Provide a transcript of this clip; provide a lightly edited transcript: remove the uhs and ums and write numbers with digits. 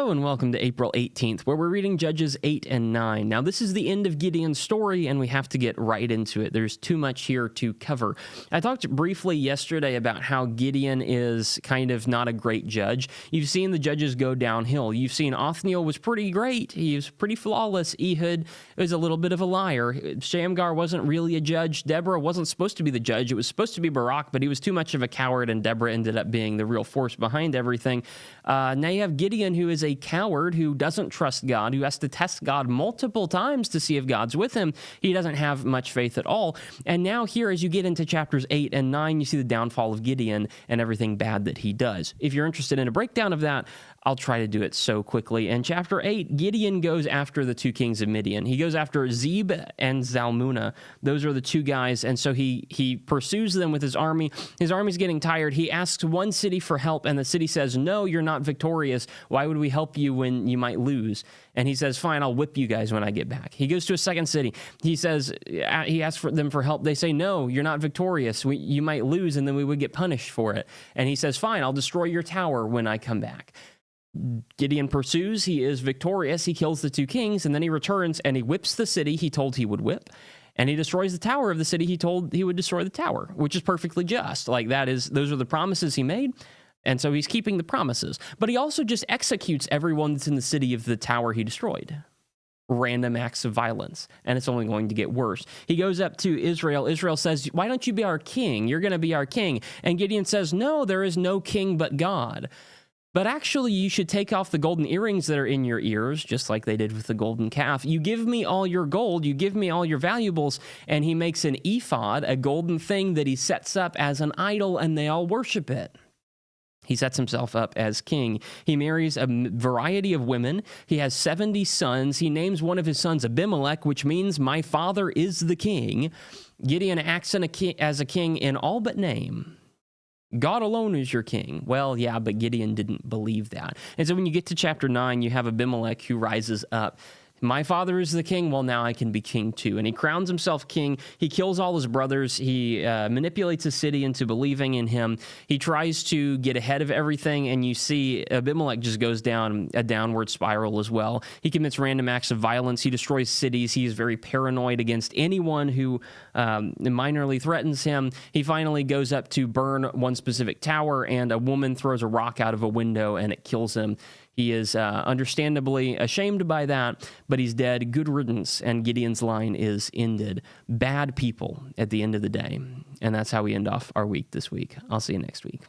Hello and welcome to April 18th, where we're reading Judges 8 and 9. Now, this is the end of Gideon's story, and we have to get right into it. There's too much here to cover. I talked briefly yesterday about how Gideon is kind of not a great judge. You've seen the judges go downhill. You've seen Othniel was pretty great. He was pretty flawless. Ehud was a little bit of a liar. Shamgar wasn't really a judge. Deborah wasn't supposed to be the judge. It was supposed to be Barak, but he was too much of a coward, and Deborah ended up being the real force behind everything. Now you have Gideon, who is a coward, who doesn't trust God, who has to test God multiple times to see if God's with him. He doesn't have much faith at all. And now here, as you get into chapters 8 and 9, you see the downfall of Gideon and everything bad that he does. If you're interested in a breakdown of that, I'll try to do it so quickly. In chapter 8, Gideon goes after the two kings of Midian. He goes after Zeb and Zalmunna. Those are the two guys, and so he pursues them with his army. His army's getting tired. He asks one city for help, and the city says, "No, you're not victorious. Why would we help you when you might lose?" And he says, "Fine, I'll whip you guys when I get back." He goes to a second city. He asks for them for help. They say, "No, you're not victorious. You might lose, and then we would get punished for it." And he says, "Fine, I'll destroy your tower when I come back." Gideon pursues. He is victorious. He kills the two kings, and then he returns and he whips the city he told he would whip, and he destroys the tower of the city he told he would destroy the tower, which is perfectly just. Those are the promises he made, and so he's keeping the promises. But he also just executes everyone that's in the city of the tower he destroyed. Random acts of violence, and it's only going to get worse. He goes up to Israel. Israel says, "Why don't you be our king? You're going to be our king." And Gideon says, "No, there is no king but God. But actually, you should take off the golden earrings that are in your ears," just like they did with the golden calf. "You give me all your gold, you give me all your valuables." And he makes an ephod, a golden thing that he sets up as an idol, and they all worship it. He sets himself up as king. He marries a variety of women. He has 70 sons. He names one of his sons Abimelech, which means "my father is the king." Gideon acts as a king in all but name. God alone is your king. Well, yeah, but Gideon didn't believe that. And so when you get to chapter 9, you have Abimelech who rises up. "My father is the king, well, now I can be king too." And he crowns himself king. He kills all his brothers. He manipulates the city into believing in him. He tries to get ahead of everything, and you see Abimelech just goes down a downward spiral as well. He commits random acts of violence. He destroys cities. He is very paranoid against anyone who minorly threatens him. He finally goes up to burn one specific tower, and a woman throws a rock out of a window, and it kills him. He is understandably ashamed by that, but he's dead. Good riddance, and Gideon's line is ended. Bad people at the end of the day. And that's how we end off our week this week. I'll see you next week.